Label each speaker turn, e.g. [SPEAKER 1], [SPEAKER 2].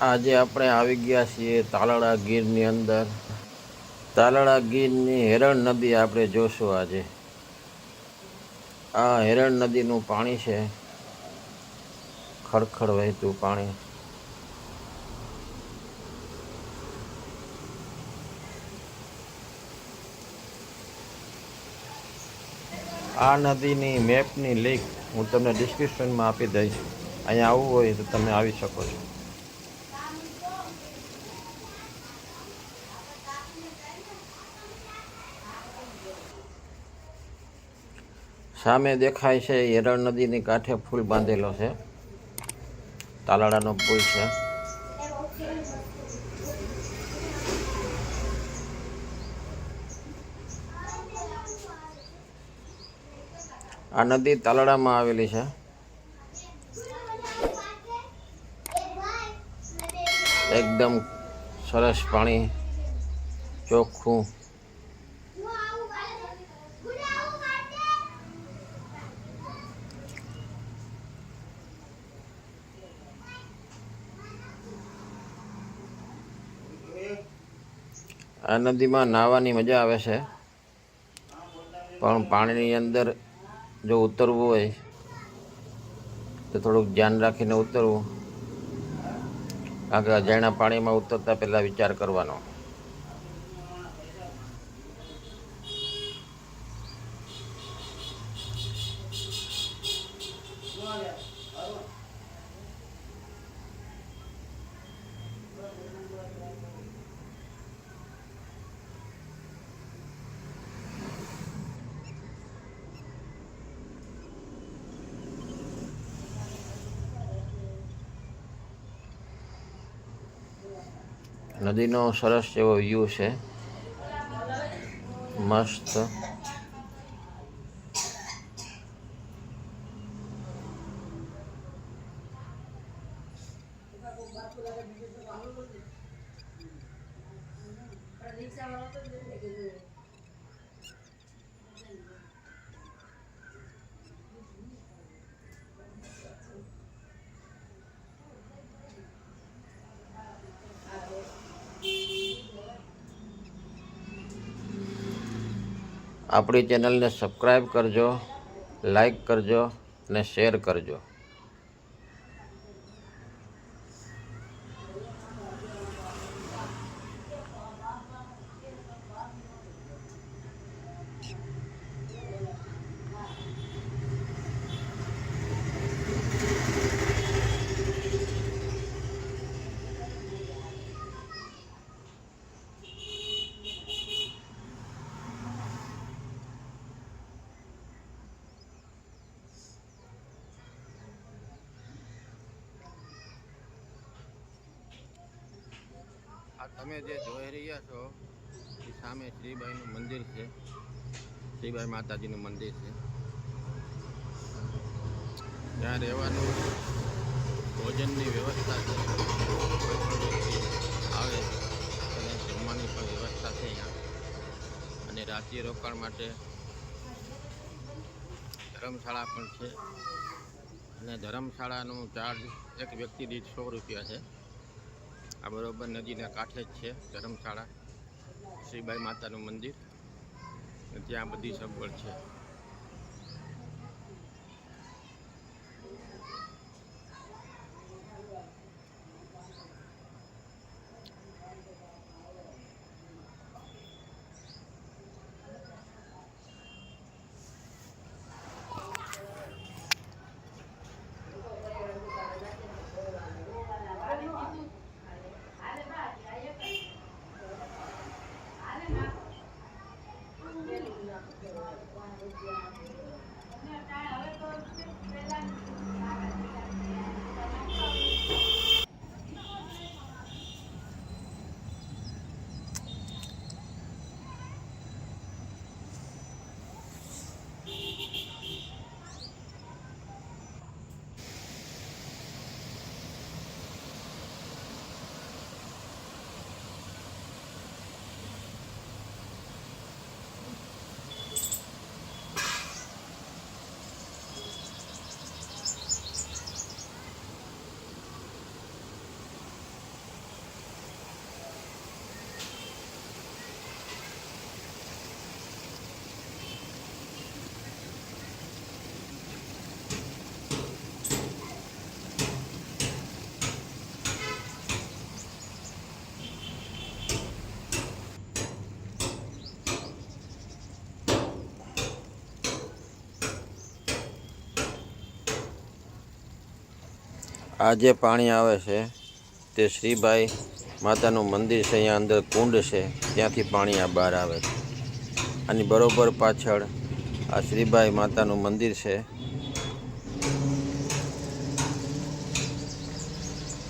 [SPEAKER 1] આજે આપણે આવી ગયા છીએ તાલાળા ગીરની અંદર. તાલાળા ગીરની હેરણ નદી આપણે જોશું આજે. આ હેરણ નદીનું પાણી છે, ખડખડ વહેતું પાણી. આ નદીની મેપની લિંક હું તમને ડિસ્ક્રિપ્શનમાં આપી દઈશ. અહીંયા આવવું હોય તો તમે આવી શકો છો. સામે દેખાય છે હેરણ નદીની કાંઠે પુલ બાંધેલો છે, તાલાળાનો પુલ છે. આ નદી તાલાળામાં આવેલી છે. એકદમ સરસ પાણી, ચોખ્ખું. આ નદીમાં નાહવાની મજા આવે છે, પણ પાણીની અંદર જો ઉતરવું હોય તો થોડુંક ધ્યાન રાખીને ઉતરવું, કારણ કે અજાણ્યા પાણીમાં ઉતરતા પહેલાં વિચાર કરવાનો. નદીનો સરસ એવો વ્યૂ છે, મસ્ત. આપણી ચેનલને સબસ્ક્રાઈબ કરજો, લાઈક કરજો અને શેર કરજો. આ તમે જે જોઈ રહ્યા છો એ સામે શ્રીબાઈનું મંદિર છે, શ્રીબાઈ માતાજીનું મંદિર છે. ત્યાં રહેવાનું, ભોજનની વ્યવસ્થા છે, આવે અને જમવાની પણ વ્યવસ્થા છે અહીંયા. અને રાત્રિ રોકાણ માટે ધર્મશાળા પણ છે. અને ધર્મશાળાનું ચાર્જ એક વ્યક્તિ દીઠ 100 રૂપિયા છે. આ બરોબર નદીના કાંઠે જ છે ધર્મશાળા, શ્રીબાઈ માતાનું મંદિર. ત્યાં બધી સગવડ છે. આ જે પાણી આવે છે તે શ્રીબાઈ માતાનું મંદિર છે, અહીંયા અંદર કુંડ છે, ત્યાંથી પાણી આ બહાર આવે છે. આની બરોબર પાછળ આ શ્રીબાઈ માતાનું મંદિર છે.